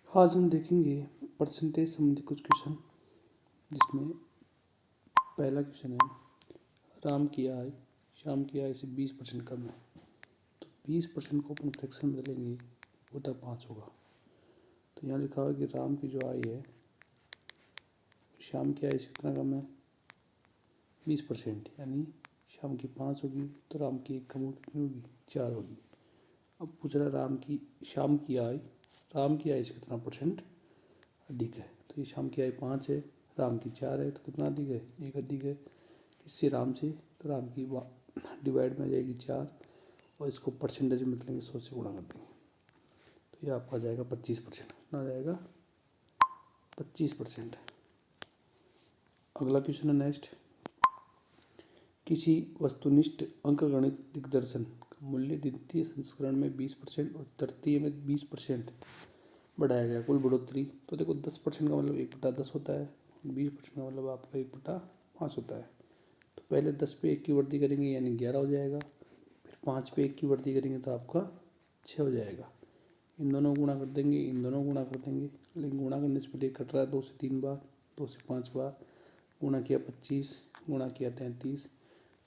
आज हम देखेंगे परसेंटेज संबंधी कुछ क्वेश्चन, जिसमें पहला क्वेश्चन है राम की आय श्याम की आय से 20% कम है, तो 20% को अपन फ्रैक्शन में बदलेंगे बटा 5 होगा। तो यहाँ लिखा हुआ कि राम की जो आय है श्याम की आय से कितना कम है 20%, यानी श्याम की 5 होगी तो राम की 1 कम होगी, कितनी होगी 4 होगी। अब पूछ रहा है श्याम की आय राम की आय से कितना परसेंट अधिक है। तो ये श्याम की आय 5 है, राम की 4 है, तो कितना अधिक है 1 अधिक है। किससे राम से, तो राम की डिवाइड में आ जाएगी 4 और इसको परसेंटेज में बदलेंगे 100 से गुणा कर देंगे, तो ये आपका आ जाएगा 25%। कितना आ जाएगा 25%। अगला क्वेश्चन है नेक्स्ट, किसी वस्तुनिष्ठ अंकगणित दिग्दर्शन का मूल्य द्वितीय संस्करण में 20% और तृतीय में 20% बढ़ाया गया, कुल बढ़ोतरी। तो देखो 10% का मतलब 1/10 होता है, 20% का मतलब आपका 1/5 होता है। तो पहले 10 पे 1 की वृद्धि करेंगे यानी 11 हो जाएगा, फिर 5 पे 1 की वृद्धि करेंगे तो आपका 6 हो जाएगा। इन दोनों को गुणा कर देंगे, इन दोनों को गुणा कर देंगे, लेकिन गुणा करने से पहले कट रहा है 2 से 3 बार, 2 से 5 बार, गुणा किया 25, गुणा किया 33,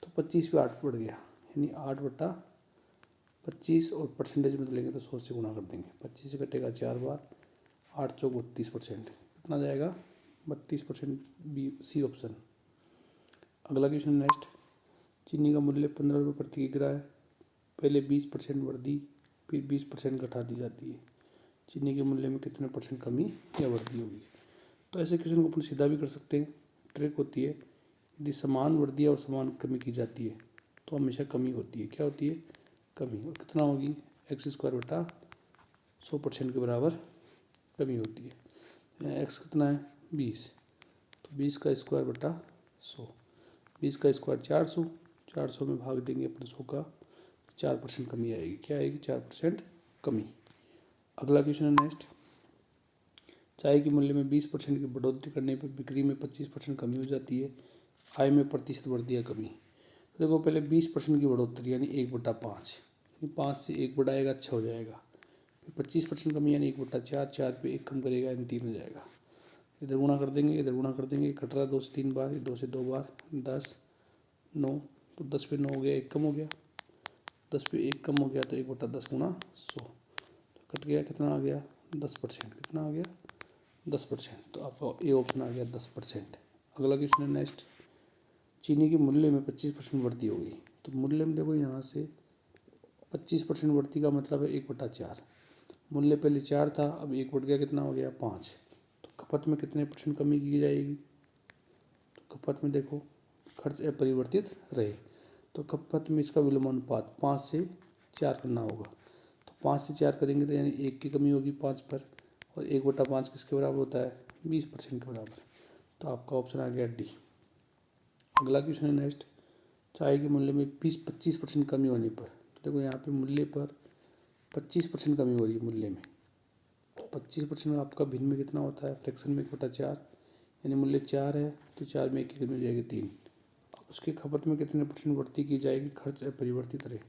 तो 25 पे 8 बढ़ गया, यानी 8/25 और परसेंटेज में लेंगे तो 100 से गुणा कर देंगे। 25 से कटेगा 4 बार, 8 चौक 32%, कितना जाएगा 32%, बी सी ऑप्शन। अगला क्वेश्चन नेक्स्ट, चीनी का मूल्य 15 रुपये प्रति किग्रा है, पहले 20% वृद्धि फिर 20% घटा दी जाती है, चीनी के मूल्य में कितने परसेंट कमी या वृद्धि होगी। तो ऐसे क्वेश्चन को अपन सीधा भी कर सकते हैं। ट्रिक होती है, यदि समान वृद्धि और समान कमी की जाती है तो हमेशा कमी होती है। क्या होती है, कमी। और कितना होगी x² बटा 100% के बराबर कमी होती है। यहाँ x कितना है 20, तो 20 का स्क्वायर बटा 100, 20 का स्क्वायर 400, 400 में भाग देंगे अपने 100 का, 4% कमी आएगी। क्या आएगी 4% कमी। अगला क्वेश्चन है नेक्स्ट, चाय के मूल्य में 20% की बढ़ोतरी करने पर बिक्री में 25% कमी हो जाती है, आय में प्रतिशत वृद्धि या कमी। तो देखो पहले 20% की बढ़ोतरी यानी 1/5, 5 से 1 बढ़ाएगा 6 हो जाएगा, फिर 25% कमी यानी 1/4, 4 पे 1 कम करेगा यानी 3 हो जाएगा। इधर गुणा कर देंगे, इधर गुणा कर देंगे, कट रहा 2 से 3 बार, 2 से 2 बार, 10 9, तो 10 पे 9 हो गया, 1 कम हो गया, 10 पे 1 कम हो गया तो 1/10 गुणा 100, तो कट गया, कितना आ गया 10%, कितना आ गया 10%। तो आपका ए ऑप्शन आ गया 10%। अगला क्वेश्चन है नेक्स्ट, चीनी के मूल्य में 25% वृद्धि होगी। तो मूल्य में देखो यहाँ से 25% वृद्धि का मतलब है 1/4, मूल्य पहले 4 था, अब 1 बढ़ गया, कितना हो गया 5। तो खपत में कितने परसेंट कमी की जाएगी, तो खपत में देखो खर्च अपरिवर्तित रहे, तो खपत में इसका विलोमानुपात 5 से 4 करना होगा। तो 5 से 4 करेंगे तो यानी 1 की कमी होगी 5 पर, और 1/5 किसके बराबर होता है 20% के बराबर। तो आपका ऑप्शन आ गया डी। अगला क्वेश्चन है नेक्स्ट, चाय के मूल्य में 25% कमी होने पर, तो देखो यहाँ पे मूल्य पर 25% कमी हो रही है मूल्य में, तो 25% आपका भिन्न में कितना होता है फ्रैक्शन में 1/4, यानी मूल्य 4 है तो 4 में 1 की कमी हो जाएगी 3। अब उसकी खपत में कितने परसेंट वृद्धि की जाएगी, खर्च अपरिवर्तित रहे,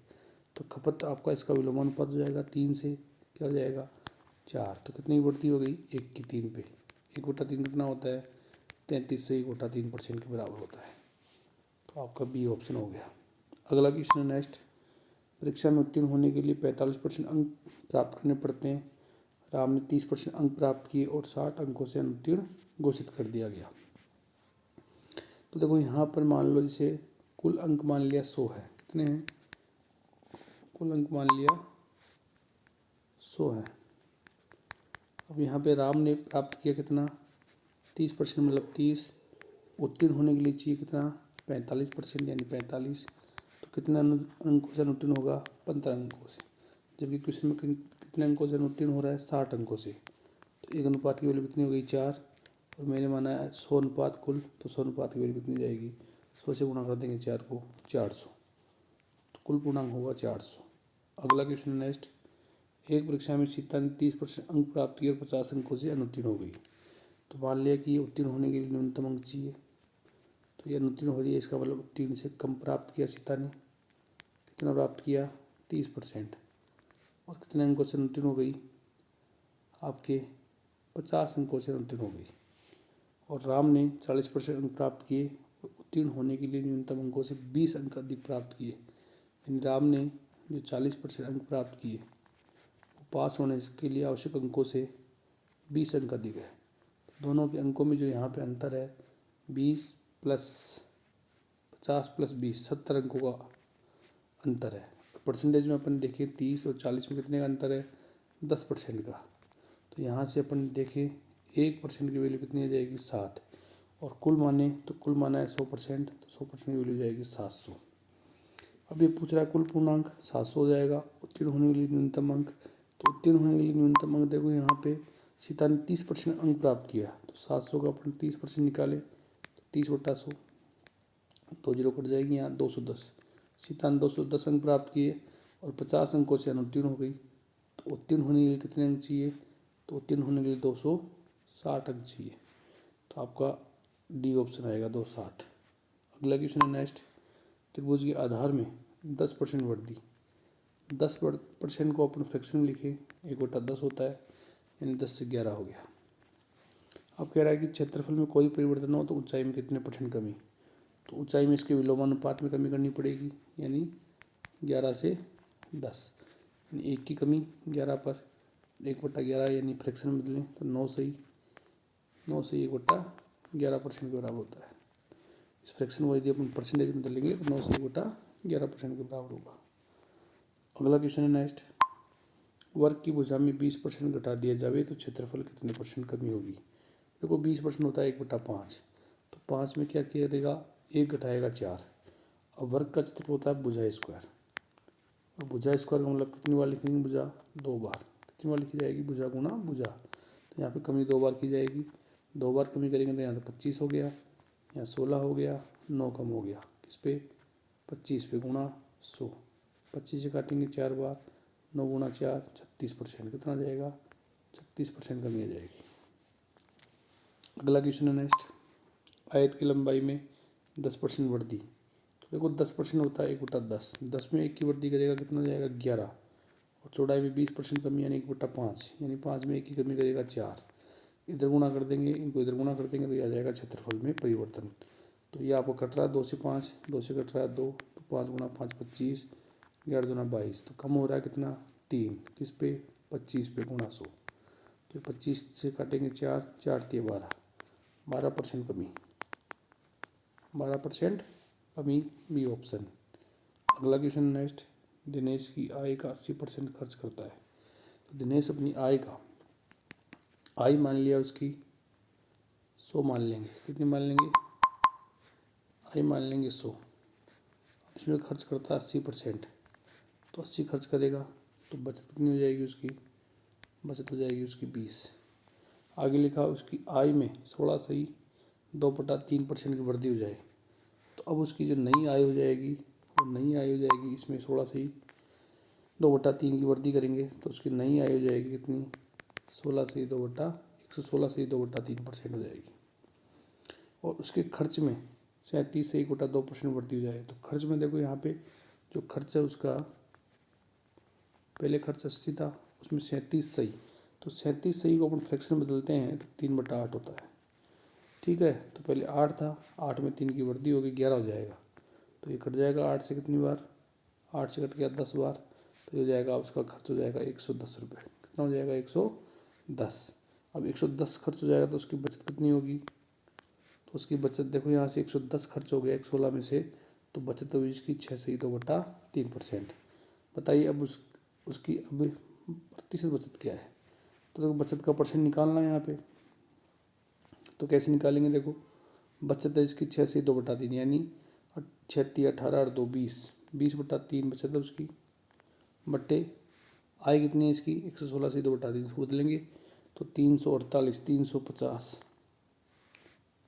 तो खपत आपका इसका विलोमानुपात हो जाएगा 3 से क्या हो जाएगा 4, तो कितनी वृद्धि हो गई 1 की 3 पे, 1/3 कितना होता है 33 से 1/3% के बराबर होता है। तो आपका बी ऑप्शन हो गया। अगला क्वेश्चन है नेक्स्ट, परीक्षा में उत्तीर्ण होने के लिए 45% अंक प्राप्त करने पड़ते हैं, राम ने 30% अंक प्राप्त किए और 60 अंकों से अनुत्तीर्ण घोषित कर दिया गया। तो देखो यहाँ पर मान लो जैसे कुल अंक मान लिया 100 है, कितने हैं कुल अंक मान लिया 100 है। अब यहाँ पे राम ने प्राप्त किया कितना 30%, मतलब 30, उत्तीर्ण होने के लिए चाहिए कितना 45% यानी 45, तो कितने अंकों से अनुत्तीर्ण होगा 15 अंकों से, जबकि क्वेश्चन में कितने अंकों से अनुत्तीर्ण हो रहा है 60 अंकों से। तो एक अनुपात की वैल्यू कितनी हो गई 4, और मैंने माना है 100 अनुपात कुल, तो 100 अनुपात की वैल्यू कितनी जाएगी 100 से गुणा कर देंगे 4 को 400, तो कुल पूर्णांक होगा 400। अगला क्वेश्चन नेक्स्ट, एक परीक्षा में सीता ने 30% अंक प्राप्त किए और 50 अंकों से अनुत्तीर्ण हो गई। तो मान लिया कि उत्तीर्ण होने के लिए न्यूनतम अंक चाहिए, तो ये अनुत्तीर्ण हो रही है, इसका मतलब उत्तीर्ण से कम प्राप्त किया सीता ने, कितना प्राप्त किया 30%, और कितने अंकों से अनुत्तीर्ण हो गई आपके 50 अंकों से उत्तीर्ण हो गई। और राम ने 40% अंक प्राप्त किए, उत्तीर्ण होने के लिए न्यूनतम अंकों से 20 अंक अधिक प्राप्त किए। यानी राम ने जो 40% अंक प्राप्त किए वो पास होने के लिए आवश्यक अंकों से 20 अंक अधिक है। दोनों के अंकों में जो यहाँ पे अंतर है 20 प्लस 50 प्लस 20, 70 अंकों का अंतर है। परसेंटेज में अपन देखें 30 और 40 में कितने का अंतर है, 10% का। तो यहाँ से अपन देखें 1% की वैल्यू कितनी आ जाएगी, 7। और कुल माने तो कुल माना है 100%, तो 100% की वैल्यू जाएगी 700। अब ये पूछ रहा है कुल पूर्णांक 700 हो जाएगा। उत्तीर्ण होने के लिए न्यूनतम अंक, तो उत्तीर्ण होने के लिए न्यूनतम अंक देखो यहाँ पे सीता ने 30% अंक प्राप्त किया, तो 700 का अपन 30% निकाले तो 30/100, 2 जीरो कट जाएगी यहाँ, 210। सीता ने 210 अंक प्राप्त किए और 50 अंकों से अनुत्तीर्ण हो गई। तो उत्तीर्ण होने के लिए कितने अंक चाहिए, तो उत्तीर्ण होने के लिए 260 अंक चाहिए। तो आपका डी ऑप्शन आएगा 260। अगला क्वेश्चन है नेक्स्ट। त्रिभुज के आधार में 10% वृद्धि, 10% को अपन फ्रैक्शन में लिखे, 1/10 होता है, यानी 10 से 11 हो गया। अब कह रहा है कि क्षेत्रफल में कोई परिवर्तन हो तो ऊंचाई में कितने % कमी, तो ऊंचाई में इसके विलोमानुपात में कमी करनी पड़ेगी, यानी 11 से 10, यानी 1 की कमी 11 पर, 1/11 यानी फ्रैक्शन में बदलें तो 9 से 1/11% के बराबर होता है। इस फ्रैक्शन को यदि अपन परसेंटेज में बदलेंगे तो 9 से 1/11% के बराबर होगा। अगला क्वेश्चन है नेक्स्ट। वर्ग की भुजा में 20% घटा दिया जाए तो क्षेत्रफल कितने % कमी होगी। देखो 20% होता है 1/5, तो 5 में क्या करेगा, 1 घटाएगा 4। अब वर्ग का क्षेत्रफल होता है भुजा स्क्वायर, और भुजा स्क्वायर का मतलब कितनी बार लिखेंगे, भुजा 2 बार। कितनी बार लिखी जाएगी, भुजा गुना भुजा, तो यहाँ पे कमी 2 बार की जाएगी। 2 बार कमी करेंगे तो यहाँ तो 25 हो गया, यहाँ 16 हो गया, 9 कम हो गया, किस पे, 25 पे गुणा 100, 25 से काटेंगे 4 बार, 9 गुणा 4 36%, कितना जाएगा, 36% कमी आ जाएगी। अगला क्वेश्चन है नेक्स्ट। आयत की लंबाई में 10% वृद्धि, तो देखो 10% होता है 1/10, 10 में 1 की वृद्धि करेगा कितना जाएगा, 11। और चौड़ाई में 20% कमी यानी 1/5, यानी 5 में 1 की कमी करेगा 4। इधर गुणा कर देंगे, इनको इधर गुणा कर देंगे तो यह आ जाएगा क्षेत्रफल में परिवर्तन। तो ये आपको कट रहा है 2 से 5, 2 से कट रहा है 2, तो 5 गुणा 5 25, 11 दूना 22, तो कम हो रहा है कितना, 3, किस पे, 25 पे गुणा 100, तो 25 से काटेंगे 4, 4 3 12, 12% कमी, 12% कमी, बी ऑप्शन। अगला क्वेश्चन नेक्स्ट। दिनेश की आय का 80% खर्च करता है, तो दिनेश अपनी आय का, आय मान लिया उसकी 100 मान लेंगे, कितनी मान लेंगे, आय मान लेंगे 100, इसमें खर्च करता है 80%, तो 80 खर्च करेगा तो बचत कितनी हो जाएगी उसकी, बचत हो जाएगी उसकी 20। आगे लिखा उसकी आय में 16 से ही 2/3% की वृद्धि हो जाए, तो अब उसकी जो नई आय हो जाएगी वो नई आय हो जाएगी, इसमें 16 से ही 2/3 की वृद्धि करेंगे तो उसकी नई आय हो जाएगी कितनी, 16 से 116 से 2/3% हो जाएगी। और उसके खर्च में 37 से 1/2% वृद्धि हो जाए, तो खर्च में देखो यहाँ पे जो खर्च है उसका, पहले खर्च 80 था, उसमें 37 सही, तो 37 सही को अपन फ्रैक्शन में बदलते हैं तो 3/8 होता है, ठीक है। तो पहले 8 था, 8 में 3 की वृद्धि होगी, 11 हो जाएगा, तो ये कट जाएगा 8 से कितनी बार, 8 से कट गया 10 बार, तो ये हो जाएगा उसका खर्च हो जाएगा 110 रुपये, कितना हो जाएगा 110। अब 110 खर्च हो जाएगा तो उसकी बचत कितनी होगी, तो उसकी बचत देखो यहाँ से 110 खर्च हो गया 116 में से, तो बचत हुई इसकी 6 से 2/3%। बताइए अब उसकी अब प्रतिशत बचत क्या है, तो देखो बचत का परसेंट निकालना है यहाँ पे, तो कैसे निकालेंगे, देखो बचत है इसकी 6 से 2/3, यानी 6 3 18 और 2 20, 20/3 बचत है उसकी, बट्टे आय कितनी है इसकी 116 से 2/3 इसको बदलेंगे तो 348, 350,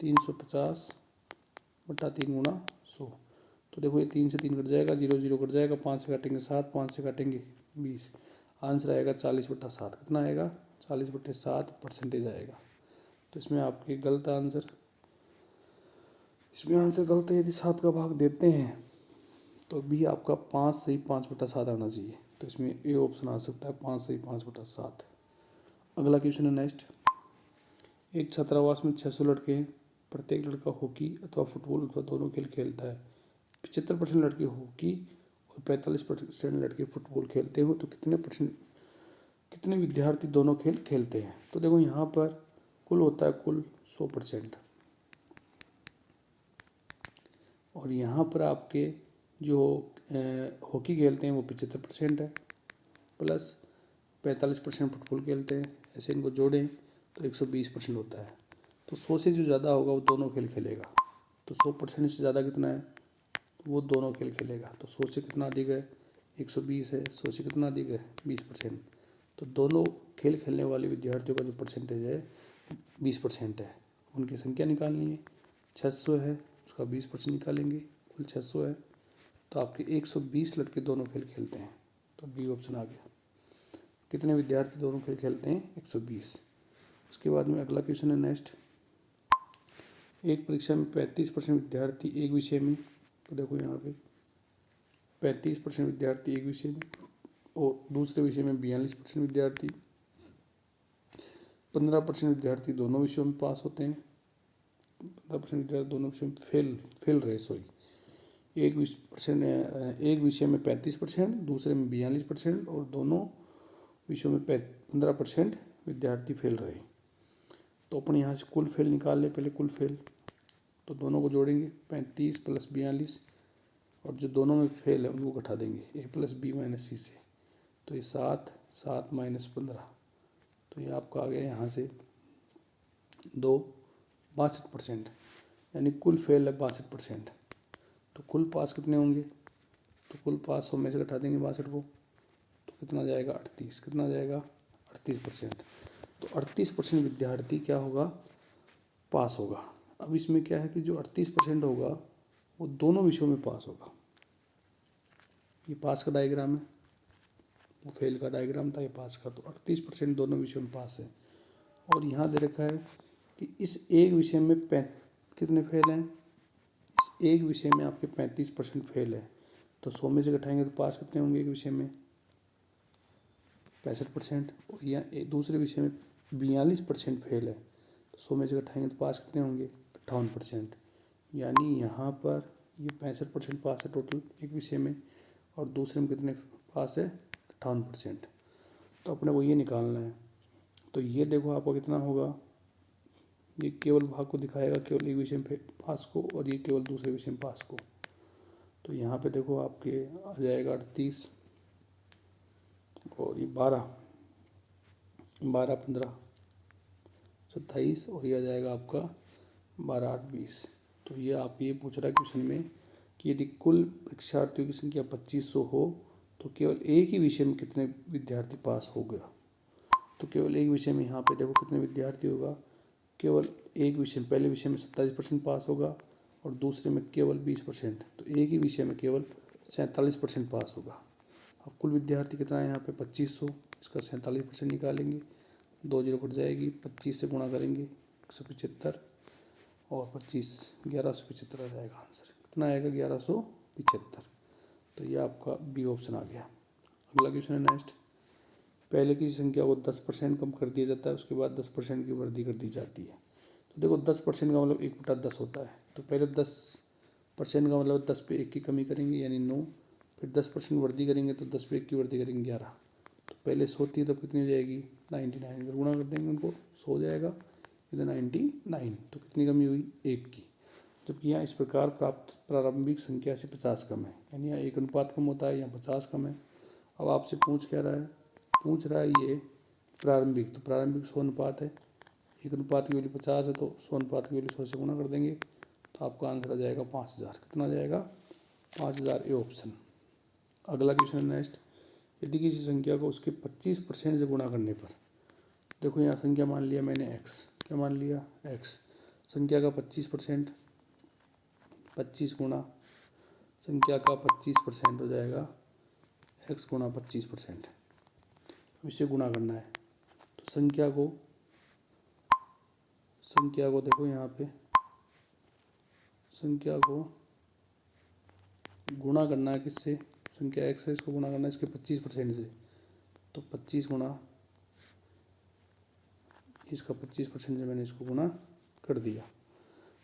350/3 गुणा 100, तो देखो ये 3 से 3 कट जाएगा, 0 0 कट जाएगा, 5 से काटेंगे 7, 5 से काटेंगे 20, आंसर आएगा 40/7, कितना आएगा 40/7 परसेंटेज आएगा। तो इसमें आपके गलत आंसर, इसमें आंसर गलत है, यदि 7 का भाग देते हैं तो भी आपका 5 से 5/7 आना चाहिए, तो इसमें ए ऑप्शन आ सकता है 5 से 5/7। अगला क्वेश्चन है नेक्स्ट। एक छात्रावास में 600 लड़के हैं, प्रत्येक लड़का हॉकी अथवा फुटबॉल अथवा दोनों खेल खेलता है। 75% लड़के हॉकी और 45% लड़के फुटबॉल खेलते हो तो कितने विद्यार्थी दोनों खेल खेलते हैं। तो देखो यहाँ पर कुल होता है कुल 100%, और यहाँ पर आपके जो हॉकी खेलते हैं वो 75% है, प्लस 45% फुटबॉल खेलते हैं। ऐसे इनको जोड़ें तो 120% होता है। तो 100 से जो ज़्यादा होगा वो दोनों खेल खेलेगा। तो 100% से ज़्यादा कितना है, वो दोनों खेल खेलेगा। तो 100 से कितना अधिक है, 120 है। 100 से कितना अधिक है, 20%। तो दोनों खेल खेलने वाले विद्यार्थियों का जो परसेंटेज है 20% है। उनकी संख्या निकालनी है, 600 है, उसका 20% निकालेंगे, कुल 600 है। तो आपके 120 लड़के दोनों खेल खेलते हैं, तो बी ऑप्शन आ गया। कितने विद्यार्थी दोनों खेल खेलते हैं, 120। उसके बाद में अगला क्वेश्चन है नेक्स्ट। एक परीक्षा में 35% विद्यार्थी एक विषय में, तो देखो यहाँ पे 35% विद्यार्थी एक विषय में और दूसरे विषय में 42% विद्यार्थी, 15% विद्यार्थी दोनों विषयों में पास होते हैं, 15% विद्यार्थी दोनों विषयों में फेल रहे। एक विषय में 35%, दूसरे में 42% और दोनों विषयों में 15% विद्यार्थी फेल रहे। तो अपन यहाँ से कुल फेल निकाल ले, पहले कुल फेल। तो दोनों को जोड़ेंगे, 35 + 42, और जो दोनों में फेल है उनको घटा देंगे a + b - c से। तो ये 7 - 15, तो ये आपका आ गया यहाँ से 2, 62%, यानी कुल फेल है 62%। तो कुल पास कितने होंगे, तो कुल पास 100 में से घटा देंगे 62 को, तो कितना जाएगा 38, कितना जाएगा 38%। तो 38% विद्यार्थी क्या होगा, पास होगा। अब इसमें क्या है कि जो 38% होगा वो दोनों विषयों में पास होगा। ये पास का डायग्राम है, वो फेल का डायग्राम था, ये पास का। तो 38% दोनों विषयों में पास है। और यहाँ दे रखा है कि इस एक विषय में कितने फेल हैं, इस एक विषय में आपके 35% फेल है। तो 100 में से घटाएंगे तो पास कितने होंगे, एक विषय में 65%, और यहाँ दूसरे विषय में 42% फेल है। तो 100 में से घटाएंगे तो पास कितने होंगे, 58%। यानी यहाँ पर ये 65% पास है टोटल एक विषय में, और दूसरे में कितने पास है, 58%। तो अपने को ये निकालना है। तो ये देखो आपका कितना होगा, ये केवल भाग को दिखाएगा, केवल एक विषय में पास को, और ये केवल दूसरे विषय में पास को। तो यहाँ पे देखो आपके आ जाएगा 38 और ये 12 - 15 27, और ये आ जाएगा आपका 12 - 8 20। तो ये आप ये पूछ रहा है क्वेश्चन में कि यदि कुल परीक्षार्थियों की संख्या 2500 हो तो केवल एक ही विषय में कितने विद्यार्थी पास हो गया। तो केवल एक विषय में यहाँ पे देखो कितने विद्यार्थी होगा, केवल एक विषय में, पहले विषय में 27% पास होगा और दूसरे में केवल 20%। तो एक ही विषय में केवल 47% पास होगा। अब कुल विद्यार्थी कितना है यहाँ पे 2500, इसका 47% निकालेंगे, 2 0 कट जाएगी, 25 से गुणा करेंगे 175, और 25 1175 आ जाएगा आंसर। कितना आएगा, 1175। तो ये आपका बी ऑप्शन आ गया। अगला क्वेश्चन है नेक्स्ट। पहले की संख्या को 10% कम कर दिया जाता है, उसके बाद 10% की वृद्धि कर दी जाती है। तो देखो 10% का मतलब 1/10 होता है। तो पहले 10% का मतलब 10 पे 1 की कमी करेंगे यानी 9, फिर 10% वृद्धि करेंगे तो 10 पे 1 की वृद्धि करेंगे 11। तो पहले 100 थी तो कितनी हो जाएगी 99, अगर गुणा कर देंगे उनको 100 हो जाएगा, इधर 99। तो कितनी कमी हुई 1 की। जबकि यहाँ इस प्रकार प्राप्त प्रारंभिक संख्या से 50 कम है, यानी यहाँ 1 अनुपात कम होता है, यहाँ 50 कम है। अब आपसे पूछ क्या रहा है, पूछ रहा है ये प्रारंभिक, तो प्रारंभिक 100 अनुपात है, 1 अनुपात की वैल्यू 50 है, तो 100 अनुपात की वैल्यू 100 से गुणा कर देंगे तो आपका आंसर आ जाएगा 5000। कितना आ जाएगा 5000, ए ऑप्शन। अगला क्वेश्चन है नेक्स्ट। यदि किसी संख्या को उसके 25% से गुणा करने पर, देखो यहाँ संख्या मान लिया मैंने x, क्या मान लिया x, संख्या का 25%, 25 गुणा संख्या का 25% हो जाएगा x गुणा 25%। इसे गुणा करना है तो संख्या को देखो यहाँ पे संख्या को गुणा करना है किससे, संख्या x है, इसको गुणा करना है इसके 25% से। तो 25 गुणा इसका 25% से मैंने इसको गुना कर दिया।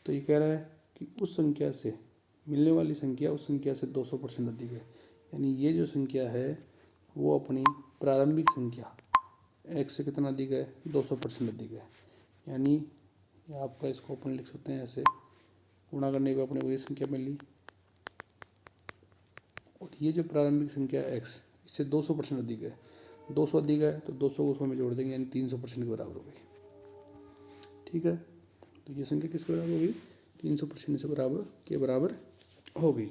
तो ये कह रहा है कि उस संख्या से मिलने वाली संख्या उस संख्या से 200% अधिक है, यानी ये जो संख्या है वो अपनी प्रारंभिक संख्या x से कितना अधिक है, 200% अधिक है। यानी आपका इसको अपन लिख सकते हैं ऐसे, गुणा करने पे अपने को ये संख्या मिली और ये जो प्रारंभिक संख्या x इससे 200% अधिक है, 200 अधिक है तो 200 को उसमें में जोड़ देंगे, यानी 300% के बराबर हो गई। ठीक है, तो ये संख्या किसके बराबर हो गई, 300% से बराबर हो गई।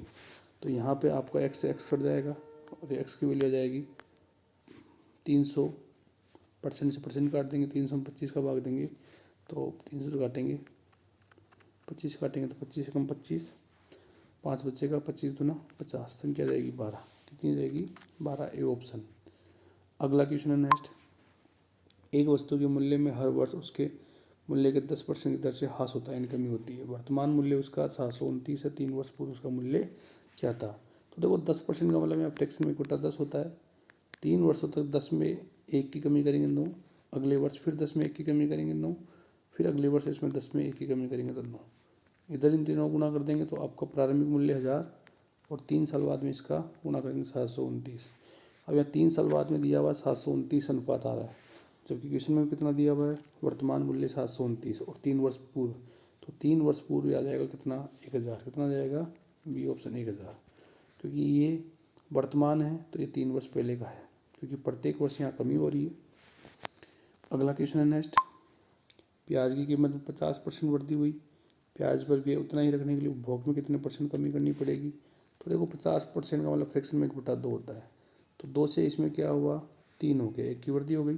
तो यहाँ पे आपका x से x कट जाएगा और x की वैल्यू आ जाएगी 300% से परसेंट काट देंगे, 300 में 25 का भाग देंगे तो 300 से काटेंगे, 25 काटेंगे तो 25 से कम 25, 5 बचेगा, 25 दूना 50, संख्या जाएगी 12। कितनी जाएगी, 12, ए ऑप्शन। अगला क्वेश्चन है नेक्स्ट। एक वस्तु के मूल्य में हर वर्ष उसके मूल्य के 10% की दर से ह्रास होता है, यानी कमी होती है। वर्तमान मूल्य उसका 729 है, 3 वर्ष पूर्व उसका मूल्य क्या था। तो देखो 10% का मतलब यहाँ फ्रैक्शन में 1/10 होता है। 3 वर्षों तक 10 में 1 की कमी करेंगे 9, अगले वर्ष फिर 10 में 1 की कमी करेंगे 9, फिर अगले वर्ष इसमें 10 में 1 की कमी करेंगे तो 9। इधर इन तीनों गुणा कर देंगे तो आपका प्रारंभिक मूल्य 1000 और 3 साल बाद में इसका गुणा करेंगे 729। अब यहाँ 3 साल बाद में दिया हुआ 729 अनुपात आ रहा है, जबकि क्वेश्चन में कितना दिया हुआ है, वर्तमान मूल्य 729 और 3 वर्ष पूर्व, तो 3 वर्ष पूर्व आ जाएगा कितना, 1000। कितना जाएगा, बी ऑप्शन 1000, क्योंकि ये वर्तमान है तो ये 3 वर्ष पहले का है, क्योंकि प्रत्येक वर्ष यहाँ कमी हो रही है। अगला क्वेश्चन है नेक्स्ट। प्याज की कीमत में 50% वृद्धि हुई, प्याज पर व्यय उतना ही रखने के लिए उपभोग में कितने % कमी करनी पड़ेगी। तो देखो 50% का मतलब फ्रैक्शन में 1/2 होता है, तो 2 से इसमें क्या हुआ, 3 हो गया, 1 की वृद्धि हो गई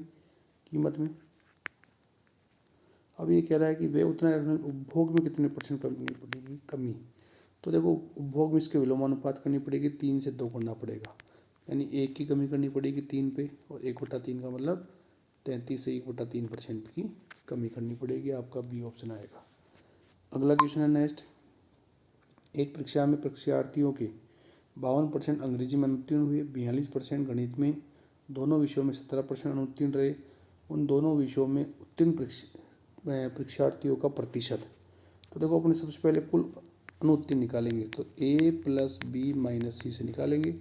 कीमत में। अब ये कह रहा है कि वे उतना रखने उपभोग में कितने % करनी पड़ेगी, कमी। तो देखो उपभोग में इसके विलोमानुपात करनी पड़ेगी, 3 से 2 करना पड़ेगा, यानी 1 की कमी करनी पड़ेगी 3 पे, और 1/3 का मतलब 33 से 1/3% की कमी करनी पड़ेगी। आपका बी ऑप्शन आएगा। अगला क्वेश्चन है नेक्स्ट। एक परीक्षा में परीक्षार्थियों के 52% अंग्रेजी में अनुत्तीर्ण हुए, 42% गणित में, दोनों विषयों में 17% अनुत्तीर्ण रहे। उन दोनों विषयों में उत्तीर्ण परीक्षार्थियों का प्रतिशत। तो देखो अपने सबसे पहले कुल अनुत्तीर्ण निकालेंगे, तो a + b - c से निकालेंगे।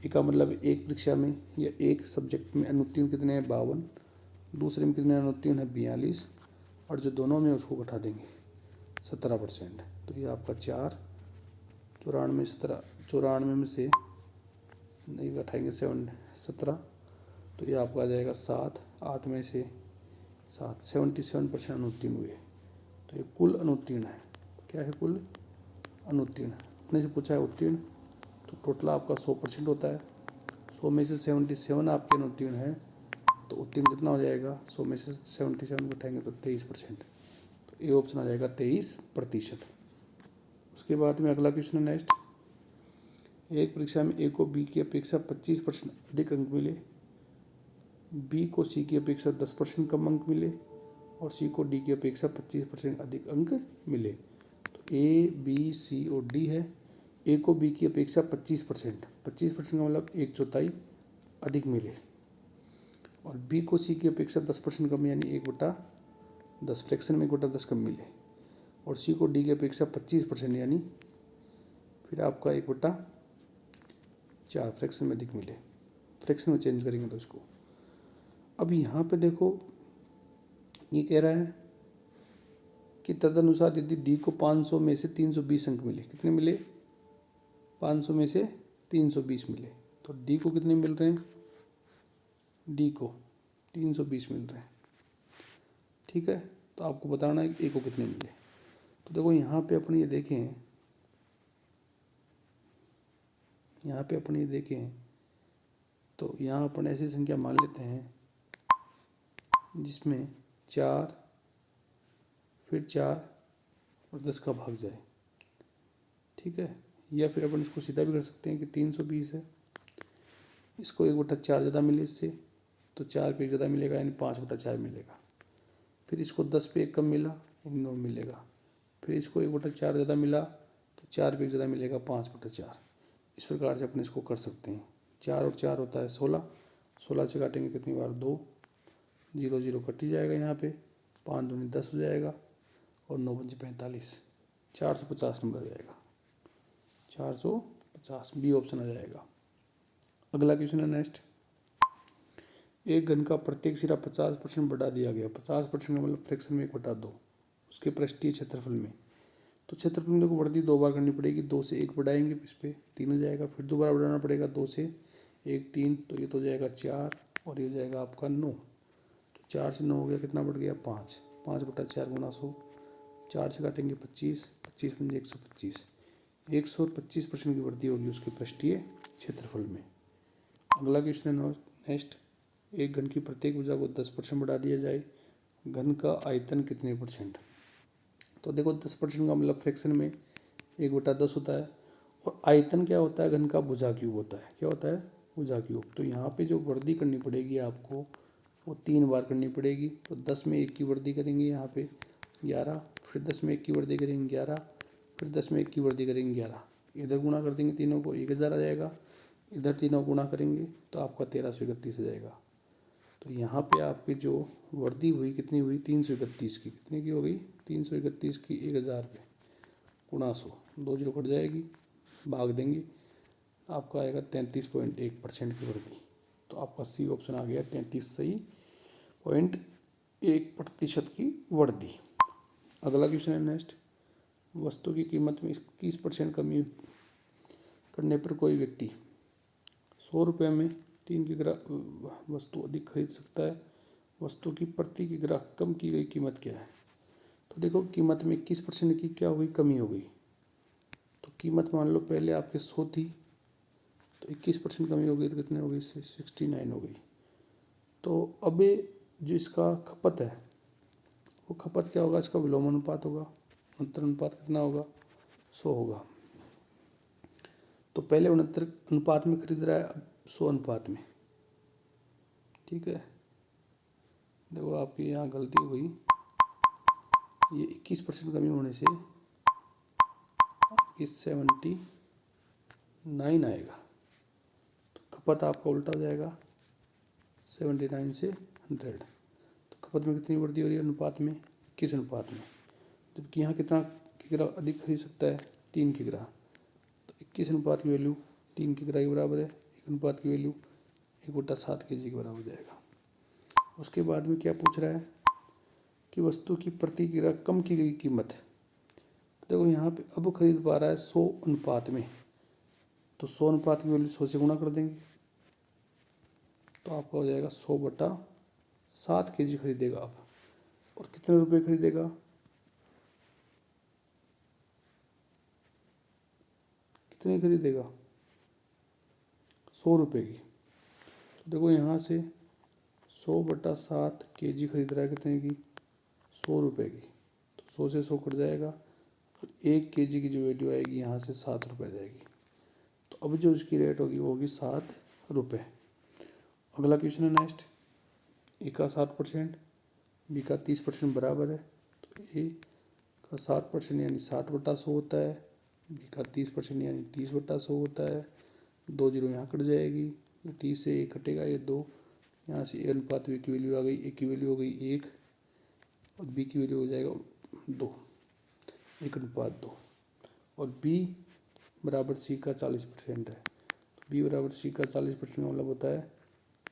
ए का मतलब एक परीक्षा में या एक सब्जेक्ट में अनुत्तीर्ण कितने हैं, 52, दूसरे में कितने अनुत्तीर्ण है, 42, और जो दोनों में उसको घटा देंगे 17%। तो ये आपका 4, 94 में से नहीं घटाएंगे 17, तो ये आपका आ जाएगा 7, 8 में से 7, 77% अनुत्तीर्ण हुए। तो ये कुल अनुत्तीर्ण है, क्या है, कुल अनुत्तीर्ण। अपने से पूछा है उत्तीर्ण, तो टोटल आपका 100% होता है। 100 में से 77 आपके अनुत्तीर्ण है, तो उत्तीर्ण कितना हो जाएगा, 100 में से 77 घटाएंगे तो 23%। तो ए ऑप्शन आ जाएगा 23%। उसके बाद में अगला क्वेश्चन है नेक्स्ट। एक परीक्षा में ए को बी की अपेक्षा 25% अधिक अंक मिले, बी को सी की अपेक्षा 10% कम अंक मिले, और सी को डी की अपेक्षा 25% अधिक अंक मिले। तो ए, बी, सी और डी है। ए को बी की अपेक्षा 25% का मतलब 1/4 अधिक मिले, और बी को सी की अपेक्षा 10% कम, यानी 1/10, फ्रैक्शन में 1/10 कम मिले, और सी को डी की अपेक्षा 25%, यानी फिर आपका 1/4 फ्रैक्शन में अधिक मिले। फ्रैक्शन में चेंज करेंगे तो इसको। अब यहाँ पे देखो ये कह रहा है कि तदनुसार यदि डी को 500 में से 320 अंक मिले, कितने मिले, 500 में से 320 मिले, तो डी को कितने मिल रहे हैं, डी को 320 मिल रहे हैं। ठीक है, तो आपको बताना है कि ए को कितने मिले। तो देखो यहाँ पे अपन ये देखें, तो यहाँ अपन ऐसी संख्या मान लेते हैं जिसमें 4 फिर 4 और 10 का भाग जाए। ठीक है, या फिर अपन इसको सीधा भी कर सकते हैं कि 320 है, इसको 1/4 ज़्यादा मिले इससे, तो 4 पे ज़्यादा मिलेगा, यानी 5/4 मिलेगा। फिर इसको 10 पे 1 कम मिला, यानी 9 मिलेगा। फिर इसको 1/4 ज़्यादा मिला, तो 4 पे ज़्यादा मिलेगा, 5/4। इस प्रकार से अपन इसको कर सकते हैं। 4 और 4 होता है 16, 16 से काटेंगे कितनी बार, 2, 0 0 कट ही जाएगा यहाँ पे, 5 दूनी 10 हो जाएगा और 9 पंजे 45, 450 नंबर आ जाएगा। 450 बी ऑप्शन आ जाएगा। अगला क्वेश्चन है नेक्स्ट। एक घन का प्रत्येक सिरा 50% बढ़ा दिया गया। 50% का मतलब फ्रैक्शन में 1/2 उसके पृष्ठीय क्षेत्रफल में। तो क्षेत्रफल में को वृद्धि 2 बार करनी पड़ेगी। 2 से 1 बढ़ाएंगे इस पर 3 हो जाएगा, फिर दोबारा बढ़ाना पड़ेगा 2 से 1 3, तो ये तो हो जाएगा 4 और ये हो जाएगा आपका 9। तो 4 से 9 हो गया, कितना बढ़ गया 5, 5/4 गुणा 100, 4 से काटेंगे 25, 25 पंजे 125, 125% की वृद्धि होगी उसके पृष्ठीय क्षेत्रफल में। अगला क्वेश्चन है नेक्स्ट। एक घन की प्रत्येक भुजा को 10% बढ़ा दिया जाए, घन का आयतन कितने %? तो देखो 10% का मतलब फ्रैक्शन में 1/10 होता है, और आयतन क्या होता है घन का, भुजा क्यूब होता है। क्या होता है, भुजा क्यूब। तो यहाँ पे जो वृद्धि करनी पड़ेगी आपको वो 3 बार करनी पड़ेगी। तो 10 में 1 की वृद्धि करेंगे यहाँ पे 11, फिर 10 में 1 की वृद्धि करेंगे 11, फिर 10 में 1 की वृद्धि करेंगे 11। इधर गुणा कर देंगे तीनों को 1000 आ जाएगा, इधर तीनों गुणा करेंगे तो आपका 1331 आ जाएगा। तो यहाँ पे आपकी जो वृद्धि हुई कितनी हुई, 331 की। कितने की हो गई, 331 की 1000 पे गुणा 100, 2 जीरो कट जाएगी, भाग देंगे, आपका आएगा 33.1% की वृद्धि। तो आपका सी ऑप्शन आ गया 33.1% की वृद्धि। अगला क्वेश्चन है नेक्स्ट। वस्तु की कीमत में 21% कमी करने पर कोई व्यक्ति 100 रुपये में 3 किग्रा वस्तु अधिक खरीद सकता है। वस्तु की प्रति किग्रा कम की गई कीमत क्या है? तो देखो कीमत में 21% की क्या हो गई, कमी हो गई। तो कीमत मान लो पहले आपके 100 थी, तो 21% कमी हो गई तो कितने हो गई, 69 हो गई। तो अब जो इसका खपत है वो खपत क्या होगा, इसका विलोम अनुपात होगा। अंतर अनुपात कितना होगा, 100 होगा। तो पहले 69 अनुपात में खरीद रहा है, अब 100 अनुपात में। ठीक है, देखो आपकी यहाँ गलती हुई, ये 21% कमी होने से आपकी 79 आएगा। तो खपत आपका उल्टा हो जाएगा, 79 से 100। तो खपत में कितनी वृद्धि हो रही है, अनुपात में 21 अनुपात में। जबकि यहाँ कितना किग्रा अधिक खरीद सकता है, 3 किग्रा। तो 21 अनुपात की वैल्यू 3 किग्रा के बराबर है, 1 अनुपात की वैल्यू 1/7 kg के बराबर हो जाएगा। उसके बाद में क्या पूछ रहा है कि वस्तु की प्रति किग्रा कम की गई कीमत। तो देखो यहाँ पे अब खरीद पा रहा है 100 अनुपात में, तो 100 अनुपात की वैल्यू 100 से गुणा कर देंगे, तो आपका हो जाएगा 100/7 kg खरीदेगा आप। और कितने रुपए खरीदेगा, कितनी खरीदेगा, 100 रुपये की। तो देखो यहाँ से 100/7 kg खरीद रहा है, कितने की, 100 रुपये की। तो 100 से 100 कट जाएगा, और 1 kg की जो वैल्यू आएगी यहाँ से 7 रुपये आ जाएगी। तो अब जो इसकी रेट होगी वो होगी 7 रुपये। अगला क्वेश्चन है नेक्स्ट। ए का 60%, बी का 30% बराबर है। तो ए का 60% यानी 60/100 होता है, बी का 30% यानी 30/100 होता है। 2 जीरो यहाँ कट जाएगी, 30 से 1 कटेगा, ये 2, यहाँ से ए अनुपात बी की वैल्यू आ गई, ए की वैल्यू हो गई 1 और बी की वैल्यू हो जाएगा 2, 1/2। और बी बराबर सी का 40% है। तो बी बराबर सी का 40% मतलब होता है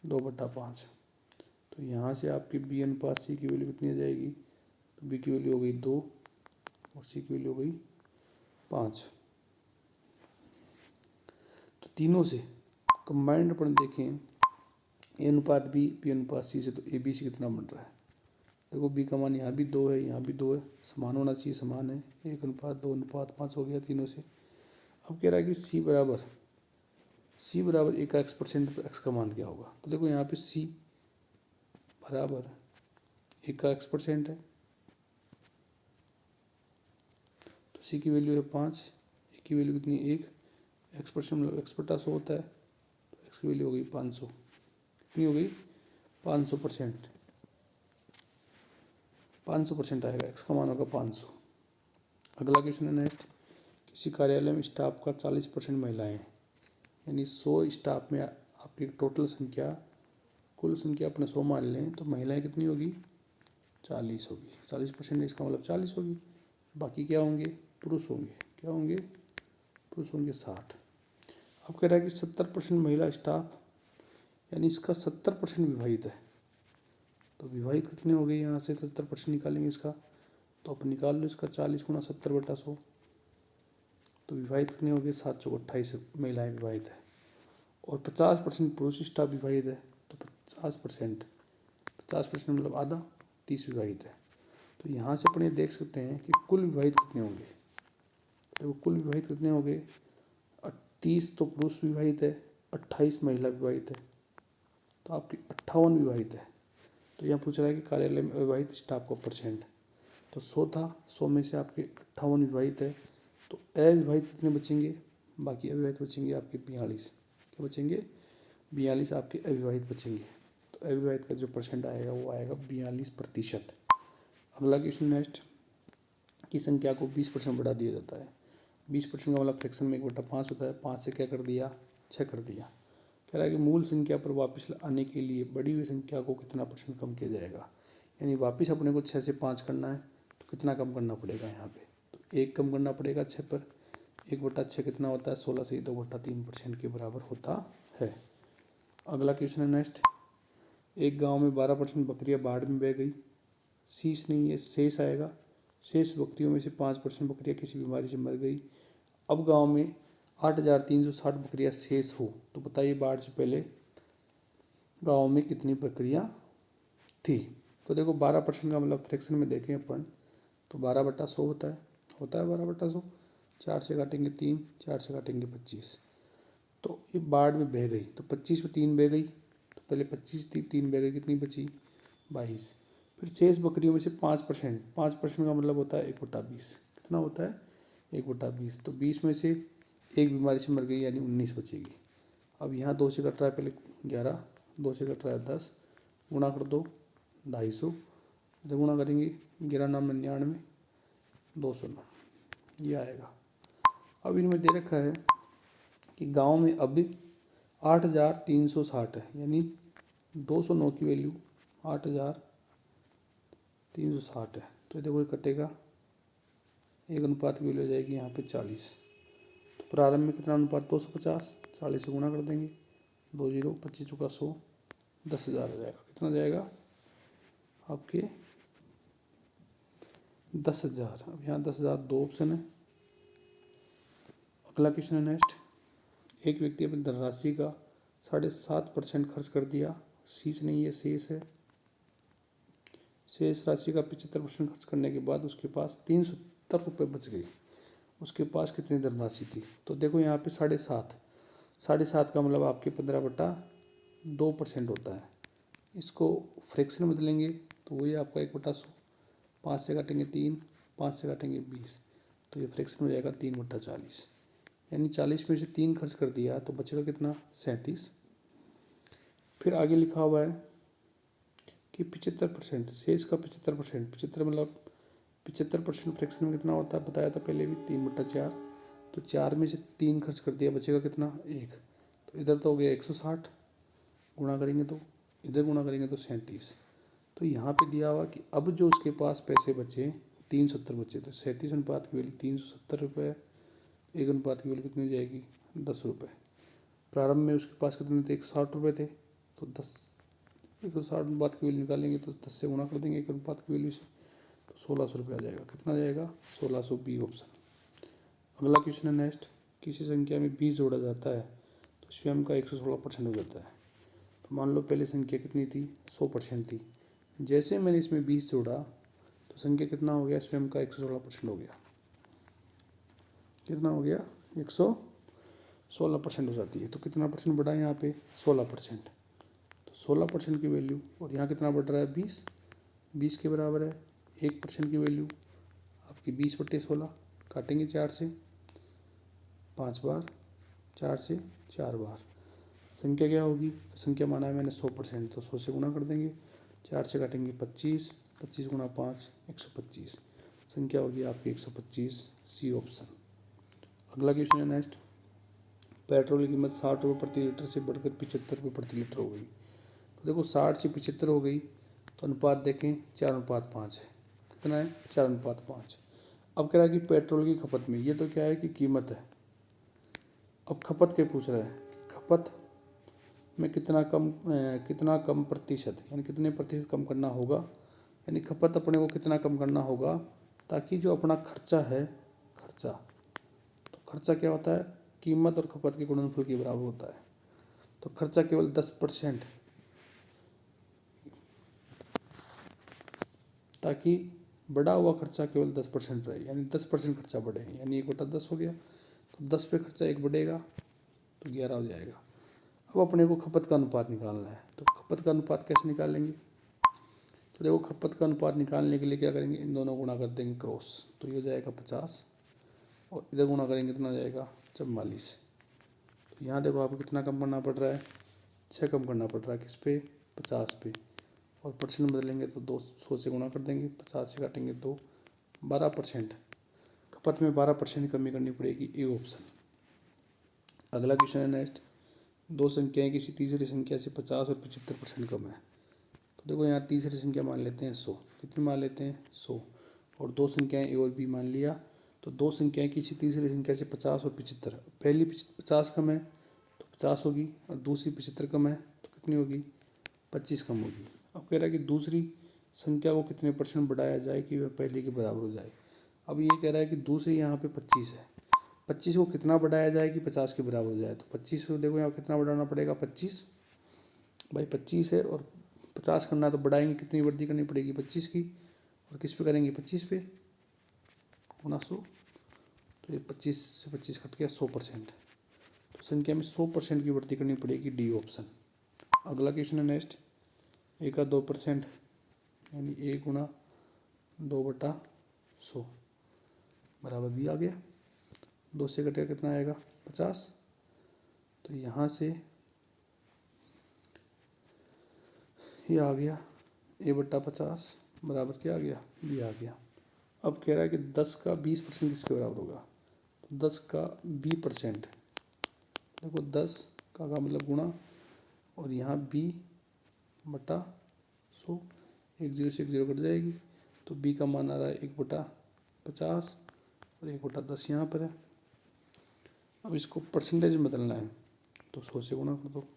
2/5। तो यहाँ से आपकी बी अनुपात सी की वैल्यू कितनी आ जाएगी, तो बी की वैल्यू हो गई 2 और सी की वैल्यू हो गई 5। तो तीनों से कंबाइंड अपन देखें, ए अनुपात बी, बी अनुपात सी से, तो ए बी सी कितना बन रहा है। देखो बी का मान यहाँ भी 2 है, यहाँ भी 2 है, समान होना चाहिए, समान है। 1:2:5 हो गया तीनों से। अब कह रहा है कि सी बराबर ए का x%, तो एक्स का मान क्या होगा। तो देखो यहाँ पे सी बराबर ए का x% है, तो सी की वैल्यू है 5, ए की वैल्यू कितनी, 1, x% मतलब x/100 होता है, तो एक्स की वैल्यू हो गई 500। कितनी हो गई, 500%। 500% आएगा, एक्स का मान होगा 500। अगला क्वेश्चन है नेक्स्ट। किसी कार्यालय में स्टाफ का 40% महिलाएं हैं, यानी 100 स्टाफ में आपकी टोटल संख्या, कुल संख्या अपने 100 मान लें, तो महिलाएं कितनी होगी, 40 होगी। 40% इसका मतलब 40 होगी। बाकी क्या होंगे? पुरुष होंगे। क्या होंगे? पुरुष होंगे 60। अब कह रहा है कि 70% महिला स्टाफ, यानी इसका 70% विवाहित है। तो विवाहित कितने हो गए? यहाँ से 70% निकालेंगे इसका, तो आप निकाल लो इसका 40 गुणा 70/100। तो विवाहित कितने हो गए? 7 चौक 28 महिलाएँ विवाहित है। और 50% पुरुष स्टाफ विवाहित है। तो 50% मतलब आधा, 30 विवाहित है। तो यहाँ से अपन ये देख सकते हैं कि कुल विवाहित कितने होंगे। तो कुल विवाहित कितने हो गए? 30 तो पुरुष विवाहित है, 28 महिला विवाहित है, तो आपकी 58 विवाहित है। तो यहाँ पूछ रहा है कि कार्यालय में अविवाहित स्टाफ का परसेंट। तो 100 था, 100 में से आपके 58 विवाहित है, तो अविवाहित कितने बचेंगे? बाकी अविवाहित बचेंगे आपके 42। क्या बचेंगे? 42 आपके अविवाहित बचेंगे। तो अविवाहित का जो परसेंट आएगा वो आएगा 42%। अगला क्वेश्चन नेक्स्ट, की संख्या को 20% बढ़ा दिया जाता है। 20% का मतलब फ्रैक्शन में 1/5 होता है। 5 से क्या कर दिया? 6 कर दिया। कह रहा है कि मूल संख्या पर वापस आने के लिए बढ़ी हुई संख्या को कितना % कम किया जाएगा। यानी वापस अपने को 6 से 5 करना है, तो कितना कम करना पड़ेगा यहाँ पे? तो 1 कम करना पड़ेगा 6 पर। 1/6 कितना होता है? 16 से 2/3% के बराबर होता है। अगला क्वेश्चन है नेक्स्ट, एक गांव में 12% बकरियां बाढ़ में बह गई। शीश नहीं है, शेष आएगा। शेष बकरियों में से 5% बकरियां किसी बीमारी से मर गई। अब गांव में 8,360 बकरियां शेष हो, तो बताइए बाढ़ से पहले गांव में कितनी बकरियां थी। तो देखो 12% का मतलब फ्रैक्शन में देखें अपन, तो 12/100 होता है 12/100। 4 से काटेंगे 3, 4 से काटेंगे 25। तो ये बाढ़ में बह गई, तो 25 में 3 बह गई, तो पहले 25 थी, 3 बह गई, कितनी बची? 22। फिर शेष बकरियों में से 5% का मतलब होता है 1/20। कितना होता है? 1/20। तो 20 में से एक बीमारी से मर गई, यानी 19 बचेगी। अब यहाँ 2 से कट रहा है पहले 11, 2 से कट रहा है 10, गुणा कर दो 250, जब गुणा करेंगे 11×99 209, ये आएगा। अब इनमें दे रखा है कि गांव में अब 8,360 है, यानी 209 की वैल्यू 8,360 है। तो देखो ये कटेगा, एक अनुपात की वैल्यू हो जाएगी यहाँ पे 40। तो प्रारंभ में कितना अनुपात? 250। 40 से गुणा कर देंगे, 2 0, 25 चौका 100, 10,000 हो जाएगा। कितना जाएगा आपके? 10,000। अब यहाँ 10,000 दो ऑप्शन है। अगला क्वेश्चन है नेक्स्ट, एक व्यक्ति अपनी धनराशि का 7.5% खर्च कर दिया। शेष नहीं है, शेष है। शेष राशि का 75% खर्च करने के बाद उसके पास 370 रुपये बच गए। उसके पास कितनी धनराशि थी? तो देखो यहाँ पे 7.5 का मतलब आपके 15/2% होता है। इसको फ्रैक्शन में बदलेंगे तो वही आपका 1/100। 5 से काटेंगे 3, 5 से काटेंगे 20, तो ये फ्रैक्शन हो जाएगा 3/40। यानी 40 में से 3 खर्च कर दिया तो बचेगा कितना? 37। फिर आगे लिखा हुआ है कि 75%, शेष का 75%, 75 मतलब 75% फ्रैक्शन में कितना होता है? बताया था पहले भी, 3/4। तो 4 में से 3 खर्च कर दिया, बचेगा कितना? 1। तो इधर तो हो गया 160, गुणा करेंगे तो इधर गुणा करेंगे तो 37। तो यहाँ पे दिया हुआ कि अब जो उसके पास पैसे बचे 370 बचे, तो 37 अनुपात की वैल्यू 370 रुपये। एक अनुपात की वैल्यू कितनी हो जाएगी? 10 रुपये। प्रारंभ में उसके पास कितने थे? 160 रुपये थे, तो 160 अनुपात की वैल्यू निकालेंगे तो 10 से गुणा कर देंगे एक अनुपात की वैल्यू से, तो 1600 रुपये आ जाएगा। कितना जाएगा? 1600, बी ऑप्शन। अगला क्वेश्चन है नेक्स्ट, किसी संख्या में 20 जोड़ा जाता है तो स्वयं का 116% हो जाता है। तो मान लो पहले संख्या कितनी थी? 100% थी। जैसे मैंने इसमें 20 जोड़ा तो संख्या कितना हो गया? स्वयं का 116% हो गया। कितना हो गया? 116% हो जाती है। तो कितना परसेंट बढ़ा है यहाँ पे? 16%। तो 16% की वैल्यू, और यहाँ कितना बढ़ रहा है? 20 के बराबर है। 1% की वैल्यू आपकी 20/16, काटेंगे 4 से 5 बार, 4 से 4 बार। संख्या क्या होगी? तो संख्या माना है मैंने 100%, तो 100 से गुणा कर देंगे, 4 से काटेंगे 25, 25 गुणा 5 125। संख्या होगी आपकी 125, सी ऑप्शन। अगला क्वेश्चन है नेक्स्ट, पेट्रोल की कीमत 60 रुपये प्रति लीटर से बढ़कर 75 रुपये प्रति लीटर हो गई। तो देखो 60 से 75 हो गई, तो अनुपात देखें 4:5 है। कितना है? 4:5। अब कह रहा है कि पेट्रोल की खपत में, ये तो क्या है कि कीमत है। अब खपत के पूछ रहा है, खपत में कितना कम प्रतिशत, यानी कितने प्रतिशत कम करना होगा, यानी खपत अपने को कितना कम करना होगा ताकि जो अपना खर्चा है, खर्चा, तो खर्चा क्या होता है? कीमत और खपत के गुणनफल के बराबर होता है। तो खर्चा केवल 10%, ताकि बढ़ा हुआ खर्चा केवल 10% रहे, यानी 10% खर्चा बढ़े, यानी 1/10 हो गया। तो 10 पे खर्चा 1 बढ़ेगा तो 11 हो जाएगा। अब अपने को खपत का अनुपात निकालना है, तो खपत का अनुपात कैसे निकालेंगे? तो देखो, खपत का अनुपात निकालने के लिए क्या करेंगे, इन दोनों गुणा कर देंगे क्रॉस, तो ये हो जाएगा 50, और इधर गुणा करेंगे कितना जाएगा 44। तो यहाँ देखो आपको कितना कम करना पड़ रहा है, 6 कम करना पड़ रहा है। किस पे? 50 पे। और परसेंट बदलेंगे तो 200 से गुणा कर देंगे, 50 से काटेंगे 2, 12%। खपत में 12% कमी करनी पड़ेगी, ए ऑप्शन। अगला क्वेश्चन है नेक्स्ट, दो संख्याएं किसी तीसरी संख्या से 50 और 75% कम है। तो देखो यहाँ तीसरी संख्या मान लेते हैं 100, कितनी मान लेते हैं 100, और दो संख्याएं ए और बी मान लिया। तो दो संख्याएं किसी तीसरी संख्या से 50 और 75, पहली 50 कम है तो 50 होगी, और दूसरी 75 कम है तो कितनी होगी 25 कम होगी। अब कह रहा है कि दूसरी संख्या को कितने % बढ़ाया जाए कि वह पहली के बराबर हो जाए। अब ये कह रहा है कि दूसरी यहाँ पे 25 है, 25 को कितना बढ़ाया जाए कि 50 के बराबर हो जाए। तो 25 को देखो यहाँ कितना बढ़ाना पड़ेगा, 25 भाई 25 है और 50 करना है, तो बढ़ाएंगे कितनी वृद्धि करनी पड़ेगी 25 की, और किस पे करेंगे 25 पे गुना 100। तो ये 25 से 25 कट गया 100%। तो संख्या में 100% की वृद्धि करनी पड़ेगी, डी ऑप्शन। अगला क्वेश्चन है नेक्स्ट, ए का 2%, यानी ए गुणा 2/100 बराबर बी आ गया। 2 से कटेगा कितना आएगा 50। तो यहाँ से ये आ गया a/50 बराबर क्या आ गया, बी आ गया। अब कह रहा है कि 10 का 20% किसके बराबर होगा। तो 10 का 20%, देखो 10 का मतलब गुणा, और यहाँ b/100, 1 0 से 1 0 कट जाएगी। तो b का मान आ रहा है 1/50 और 1/10 यहाँ पर है। अब इसको परसेंटेज में बदलना है, तो 100 से गुणा कर दो,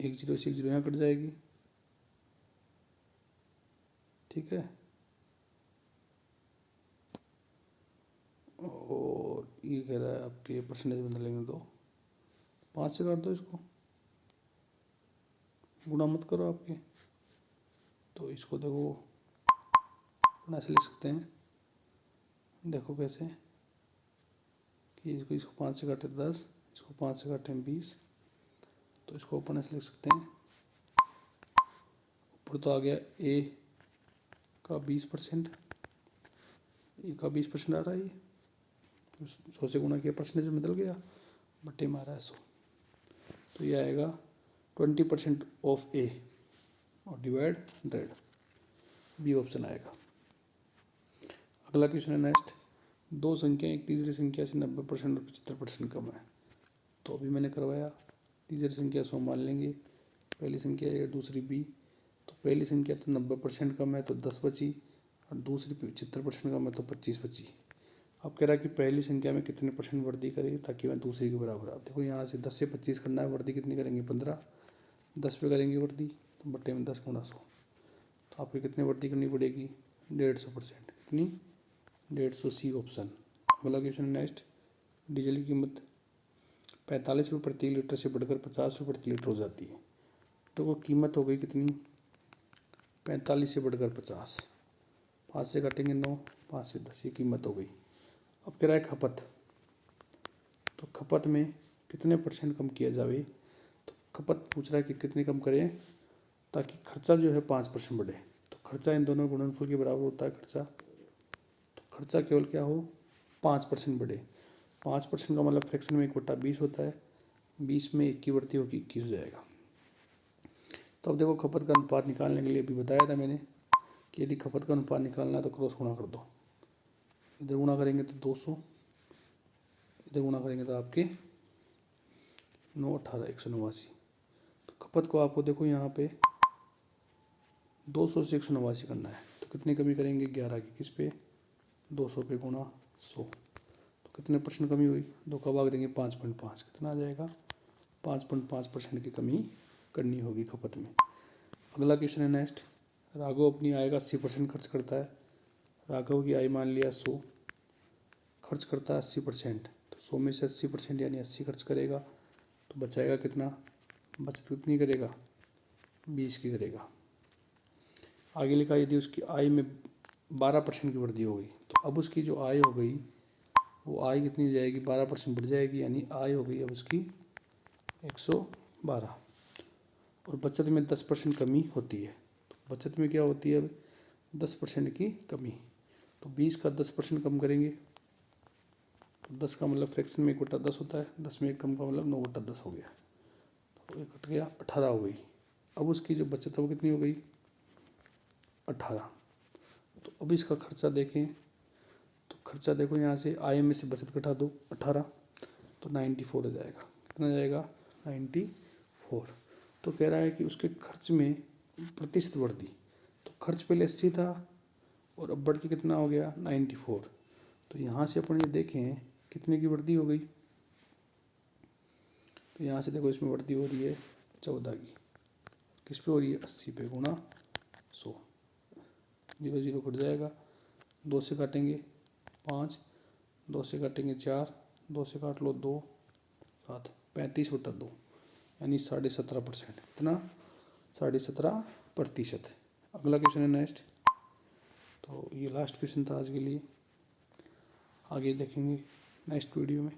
1 0 से 1 0 यहाँ कट जाएगी, ठीक है। और ये कह रहा है आपके परसेंटेज बदलेंगे तो 5 से काट दो, इसको गुणा मत करो आपके। तो इसको देखो अपना ऐसे लिख सकते हैं, देखो कैसे कि इसको 5 से काटे 10, इसको 5 से काटे 20, तो इसको अपन ऐसे लिख सकते हैं। ऊपर तो आ गया ए का 20%, ए का 20% आ रहा है, ये 100 से गुणा किया परसेंटेज में बदल गया, बट्टे मारा है 100। तो ये आएगा 20% ऑफ ए और डिवाइड 100, बी ऑप्शन आएगा। अगला क्वेश्चन है नेक्स्ट, दो संख्या एक तीसरी संख्या से 90% और 75% कम है। तो अभी मैंने करवाया, तीसरी संख्या 100 मान लेंगे, पहली संख्या ए और दूसरी बी। तो पहली संख्या तो 90% कम है तो 10 बची, और दूसरी 75% कम है तो 25 बची। अब कह रहा है कि पहली संख्या में कितने % वृद्धि करें ताकि वह दूसरी के बराबर आए। देखो यहाँ से 10 से 25 करना है, वृद्धि कितनी करेंगे 15, 10 पे करेंगे वृद्धि, तो बट्टे में 10 गुणा 100। तो आपको कितनी वृद्धि करनी पड़ेगी 150%, कितनी 150, सी ऑप्शन। अगला क्वेश्चन नेक्स्ट, डीजल की कीमत 45 रुपये प्रति लीटर से बढ़कर 50 रुपये प्रति लीटर हो जाती है। तो वो कीमत हो गई कितनी 45 से बढ़कर 50, 5 से काटेंगे 9, 5 से 10, ये कीमत हो गई। अब कह रहा है खपत, तो खपत में कितने % कम किया जाए। तो खपत पूछ रहा है कि कितनी कम करें ताकि खर्चा जो है 5% बढ़े। तो खर्चा इन दोनों गुणनफल के बराबर होता है खर्चा, तो खर्चा केवल क्या हो 5% बढ़े। 5% का मतलब फ्रैक्शन में 1/20 होता है, 20 में 1 की वृद्धि होगी 21 हो जाएगा। तो अब देखो खपत का अनुपात निकालने के लिए अभी बताया था मैंने कि यदि खपत का अनुपात निकालना है तो क्रॉस गुणा कर दो, इधर गुणा करेंगे तो 200, इधर गुणा करेंगे तो आपके 9 18 189। तो खपत को आपको देखो यहाँ पे 200 से 189 करना है तो कितनी कमी करेंगे 11 की, किस पे 200 पे गुणा 100, तो कितने परसेंट कमी हुई, 2 का भाग देंगे 5.5, कितना आ जाएगा 5.5% की कमी करनी होगी खपत में। अगला क्वेश्चन है नेक्स्ट, राघव अपनी आय का 80% खर्च करता है। राघव की आय मान लिया 100, खर्च करता है 80%, तो 100 में से 80% यानी 80 खर्च करेगा, तो बचाएगा कितना, बचत कितनी करेगा 20 की करेगा। आगे लिखा यदि उसकी आय में 12% की वृद्धि हो गई, तो अब उसकी जो आय हो गई वो आय कितनी हो जाएगी 12% बढ़ जाएगी, यानी आय हो गई अब उसकी 112। और बचत में 10% कमी होती है, तो बचत में क्या होती है अब 10% की कमी, तो 20 का 10% कम करेंगे, तो 10 का मतलब फ्रैक्शन में 1/10 होता है, 10 में 1 कम का मतलब 9/10 हो गया, तो 1 कट गया 18 हो गई। अब उसकी जो बचत है वो कितनी हो गई 18। तो अब इसका खर्चा देखें, तो खर्चा देखो यहाँ से आय में से बचत घटा दो 18, तो 94 हो जाएगा, कितना जाएगा 94। तो कह रहा है कि उसके खर्च में प्रतिशत वृद्धि, तो खर्च पहले 80 था और अब बढ़ के कितना हो गया 94, तो यहाँ से अपन ये देखें कितने की वृद्धि हो गई, तो यहाँ से देखो इसमें वृद्धि हो रही है 14 की, किस पे हो रही है 80 पे गुणा 100, 0 0 कट जाएगा, 2 से काटेंगे 5, 2 से काटेंगे 4, 2 से काट लो 2 7, 35/2 यानी 17.5%, इतना 17.5%। अगला क्वेश्चन है नेक्स्ट, तो ये लास्ट क्वेश्चन था आज के लिए, आगे देखेंगे नेक्स्ट वीडियो में।